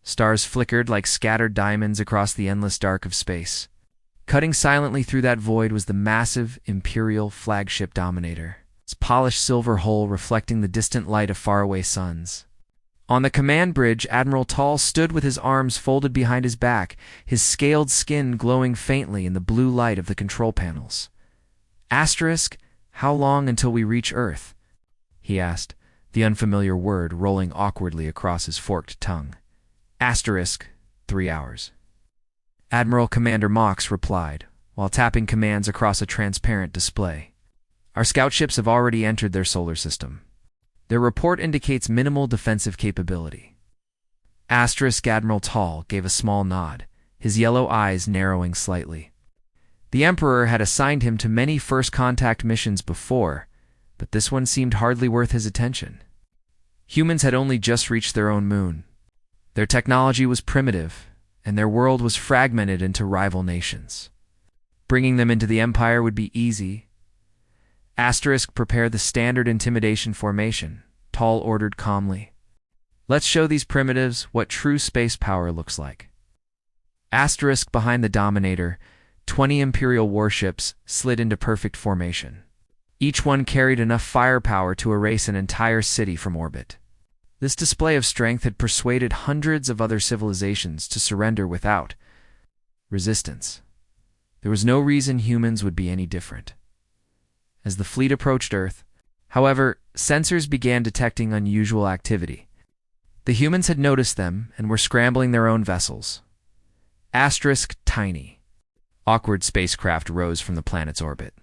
Stars flickered like scattered diamonds across the endless dark of space. Cutting silently through that void was the massive Imperial flagship Dominator, its polished silver hull reflecting the distant light of faraway suns. On the command bridge, Admiral Tall stood with his arms folded behind his back, his scaled skin glowing faintly in the blue light of the control panels. Asterisk, how long until we reach Earth? He asked, the unfamiliar word rolling awkwardly across his forked tongue. Asterisk, 3 hours. Admiral Commander Mox replied, while tapping commands across a transparent display. Our scout ships have already entered their solar system. Their report indicates minimal defensive capability. Asterisk Admiral Tall gave a small nod, his yellow eyes narrowing slightly. The Emperor had assigned him to many first contact missions before, but this one seemed hardly worth his attention. Humans had only just reached their own moon. Their technology was primitive, and their world was fragmented into rival nations. Bringing them into the Empire would be easy. Asterisk prepare the standard intimidation formation, Tall ordered calmly. Let's show these primitives what true space power looks like. Asterisk behind the Dominator, 20 Imperial warships slid into perfect formation. Each one carried enough firepower to erase an entire city from orbit. This display of strength had persuaded hundreds of other civilizations to surrender without resistance. There was no reason humans would be any different. As the fleet approached Earth, however, sensors began detecting unusual activity. The humans had noticed them and were scrambling their own vessels. Asterisk tiny. Awkward spacecraft rose from the planet's orbit.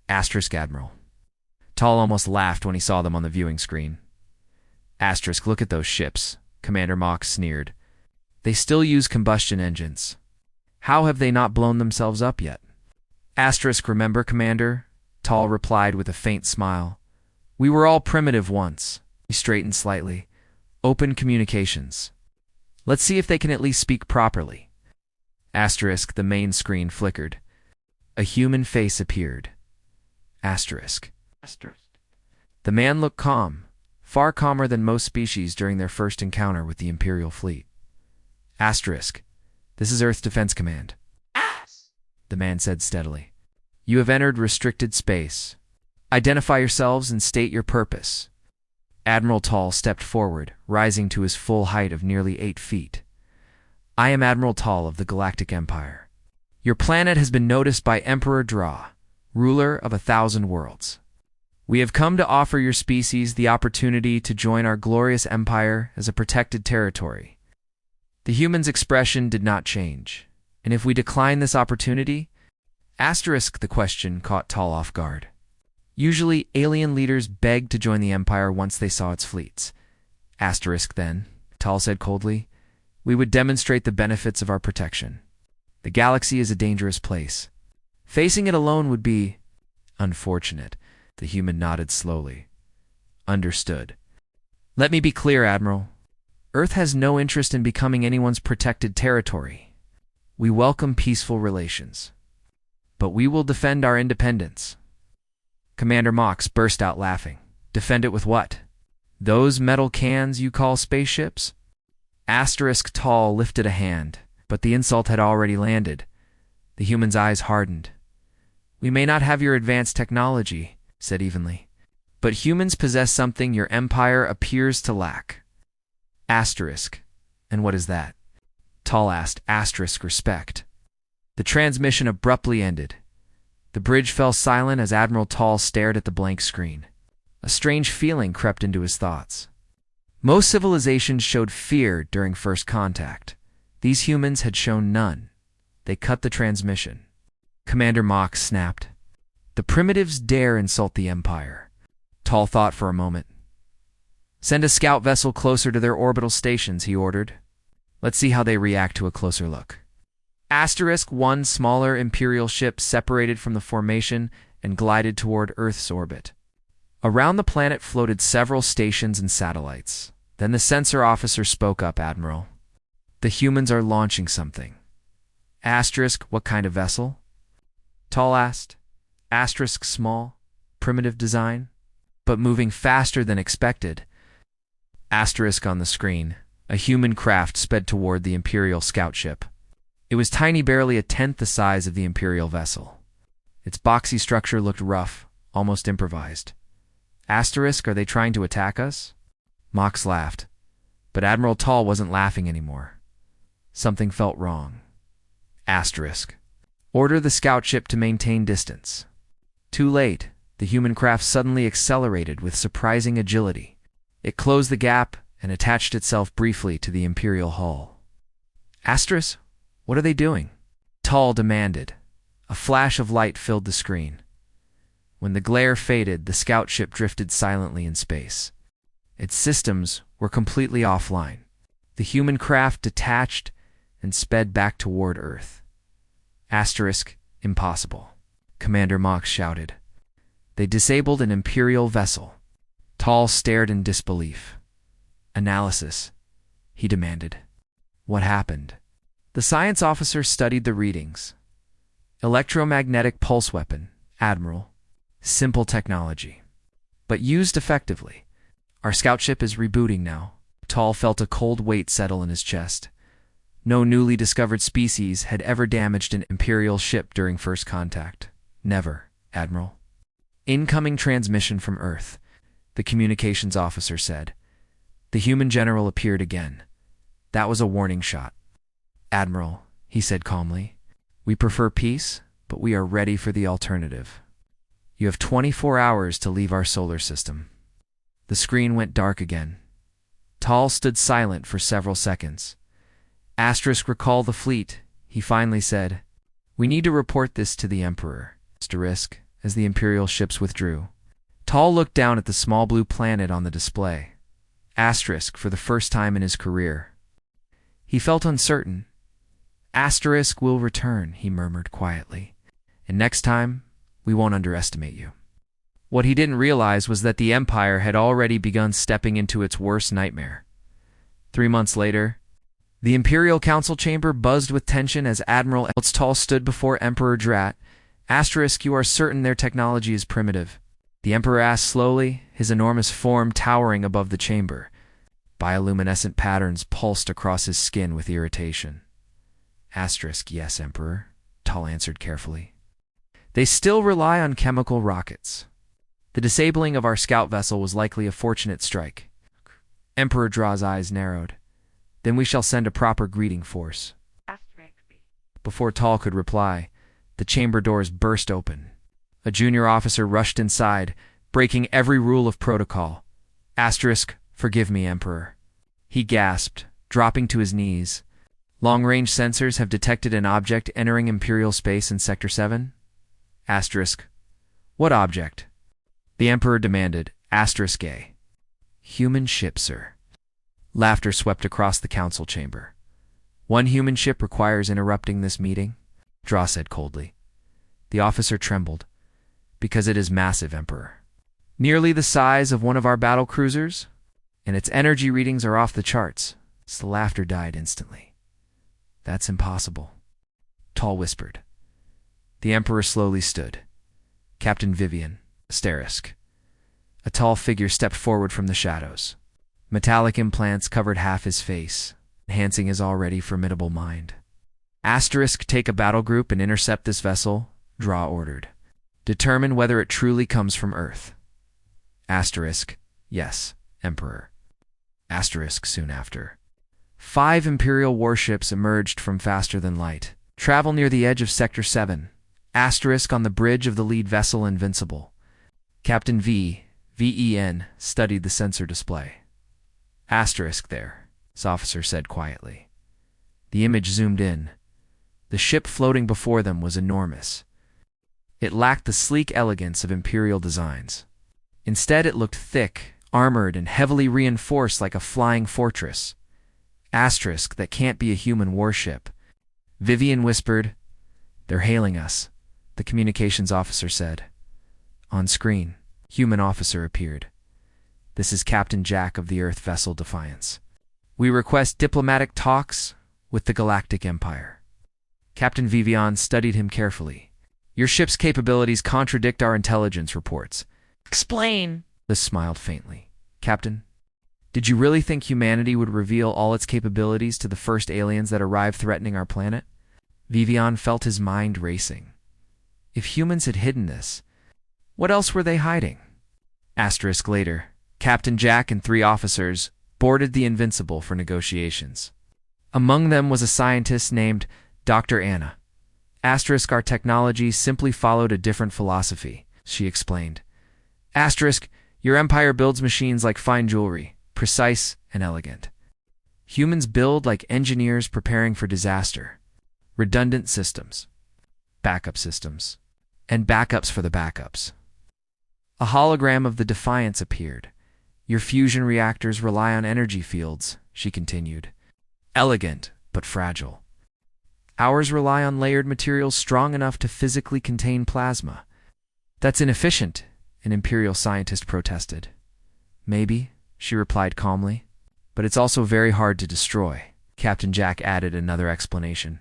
Asterisk Admiral. Tall almost laughed when he saw them on the viewing screen. Asterisk, look at those ships, Commander Mox sneered. They still use combustion engines. How have they not blown themselves up yet? Asterisk, remember, Commander? Tall replied with a faint smile. We were all primitive once. He straightened slightly. Open communications. Let's see if they can at least speak properly. Asterisk, the main screen flickered. A human face appeared. Asterisk. The man looked calm, far calmer than most species during their first encounter with the Imperial fleet. Asterisk. This is Earth Defense Command. The man said steadily. You have entered restricted space. Identify yourselves and state your purpose. Admiral Tall stepped forward, rising to his full height of nearly 8 feet. I am Admiral Tall of the Galactic Empire. Your planet has been noticed by Emperor Dra, ruler of 1,000 worlds. We have come to offer your species the opportunity to join our glorious empire as a protected territory. The human's expression did not change, and if we decline this opportunity, asterisk the question caught Tall off guard. Usually, alien leaders begged to join the Empire once they saw its fleets. Asterisk then, Tall said coldly, we would demonstrate the benefits of our protection. The galaxy is a dangerous place. Facing it alone would be unfortunate. The human nodded slowly. Understood. Let me be clear, Admiral. Earth has no interest in becoming anyone's protected territory. We welcome peaceful relations. But we will defend our independence. Commander Mox burst out laughing. Defend it with what? Those metal cans you call spaceships? Asterisk Tall lifted a hand, but the insult had already landed. The human's eyes hardened. We may not have your advanced technology, said evenly, but humans possess something your empire appears to lack. Asterisk. And what is that? Tall asked. Asterisk respect. The transmission abruptly ended. The bridge fell silent as Admiral Tall stared at the blank screen. A strange feeling crept into his thoughts. Most civilizations showed fear during first contact. These humans had shown none. They cut the transmission. Commander Mox snapped. The primitives dare insult the Empire. Tall thought for a moment. Send a scout vessel closer to their orbital stations, he ordered. Let's see how they react to a closer look. Asterisk one smaller Imperial ship separated from the formation and glided toward Earth's orbit. Around the planet floated several stations and satellites. Then the sensor officer spoke up, Admiral. The humans are launching something. Asterisk, what kind of vessel? Tall asked. Asterisk small, primitive design, but moving faster than expected. Asterisk on the screen. A human craft sped toward the Imperial scout ship. It was tiny, barely a tenth the size of the Imperial vessel. Its boxy structure looked rough, almost improvised. Asterisk, are they trying to attack us? Mox laughed, but Admiral Tall wasn't laughing anymore. Something felt wrong. Asterisk. Order the scout ship to maintain distance. Too late. The human craft suddenly accelerated with surprising agility. It closed the gap and attached itself briefly to the Imperial hull. Asterisk, what are they doing? Tall demanded. A flash of light filled the screen. When the glare faded, the scout ship drifted silently in space. Its systems were completely offline. The human craft detached and sped back toward Earth. Asterisk, impossible. Commander Mox shouted. They disabled an Imperial vessel. Tall stared in disbelief. Analysis, he demanded. What happened? The science officer studied the readings. Electromagnetic pulse weapon, Admiral. Simple technology, but used effectively. Our scout ship is rebooting now. Tall felt a cold weight settle in his chest. No newly discovered species had ever damaged an Imperial ship during first contact. Never, Admiral. Incoming transmission from Earth, the communications officer said. The human general appeared again. That was a warning shot. Admiral, he said calmly, we prefer peace, but we are ready for the alternative. You have 24 hours to leave our solar system. The screen went dark again. Tall stood silent for several seconds. Asterisk, recall the fleet, he finally said. We need to report this to the Emperor. Asterisk, as the Imperial ships withdrew. Tall looked down at the small blue planet on the display. Asterisk, for the first time in his career. He felt uncertain. Asterisk will return, he murmured quietly. And next time, we won't underestimate you. What he didn't realize was that the Empire had already begun stepping into its worst nightmare. 3 months later, the Imperial Council chamber buzzed with tension as Admiral Tall stood before Emperor Drat. Asterisk, you are certain their technology is primitive? The Emperor asked slowly, his enormous form towering above the chamber. Bioluminescent patterns pulsed across his skin with irritation. Asterisk, yes, Emperor, Tall answered carefully. They still rely on chemical rockets. The disabling of our scout vessel was likely a fortunate strike. Emperor Draw's eyes narrowed. Then we shall send a proper greeting force. Before Tall could reply, the chamber doors burst open. A junior officer rushed inside, breaking every rule of protocol. Asterisk, forgive me, Emperor. He gasped, dropping to his knees. Long-range sensors have detected an object entering Imperial space in Sector 7? Asterisk, what object? The Emperor demanded. Asterisk A. Human ship, sir. Laughter swept across the council chamber. One human ship requires interrupting this meeting, Draw said coldly. The officer trembled. Because it is massive, Emperor. Nearly the size of one of our battle cruisers, and its energy readings are off the charts. The laughter died instantly. That's impossible, Tall whispered. The Emperor slowly stood. Captain Vivian, asterisk. A tall figure stepped forward from the shadows. Metallic implants covered half his face, enhancing his already formidable mind. Asterisk, take a battle group and intercept this vessel, Draw ordered. Determine whether it truly comes from Earth. Asterisk, yes, Emperor. Asterisk, soon after. 5 Imperial warships emerged from faster than light. Travel near the edge of Sector 7. Asterisk on the bridge of the lead vessel Invincible. Captain VEN, studied the sensor display. Asterisk there, his officer said quietly. The image zoomed in. The ship floating before them was enormous. It lacked the sleek elegance of Imperial designs. Instead, it looked thick, armored, and heavily reinforced like a flying fortress. Asterisk, that can't be a human warship. Vivian whispered. They're hailing us, the communications officer said. On screen, human officer appeared. This is Captain Jack of the Earth vessel Defiance. We request diplomatic talks with the Galactic Empire. Captain Vivian studied him carefully. Your ship's capabilities contradict our intelligence reports. Explain. Liz smiled faintly. Captain, Did you really think humanity would reveal all its capabilities to the first aliens that arrived threatening our planet? Vivian felt his mind racing. If humans had hidden this, what else were they hiding? Asterisk later, Captain Jack and 3 officers boarded the Invincible for negotiations. Among them was a scientist named Dr. Anna. Asterisk, our technology simply followed a different philosophy, she explained. Asterisk, your empire builds machines like fine jewelry, precise and elegant. Humans build like engineers preparing for disaster. Redundant systems, backup systems, and backups for the backups. A hologram of the Defiance appeared. Your fusion reactors rely on energy fields, she continued. Elegant, but fragile. Ours rely on layered materials strong enough to physically contain plasma. That's inefficient, an Imperial scientist protested. Maybe, she replied calmly, but it's also very hard to destroy. Captain Jack added another explanation.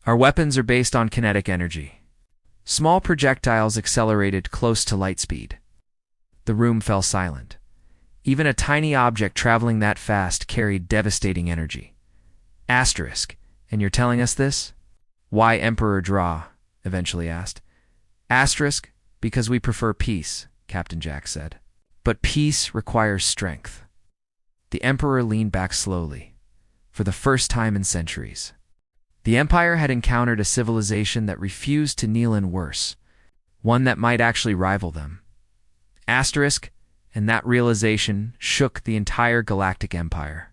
Our weapons are based on kinetic energy. Small projectiles accelerated close to light speed. The room fell silent. Even a tiny object traveling that fast carried devastating energy. Asterisk, and you're telling us this? Why Emperor Draw? Eventually asked. Asterisk, because we prefer peace, Captain Jack said. But peace requires strength. The Emperor leaned back slowly, for the first time in centuries. The Empire had encountered a civilization that refused to kneel in worse, one that might actually rival them. Asterisk, and that realization shook the entire Galactic Empire.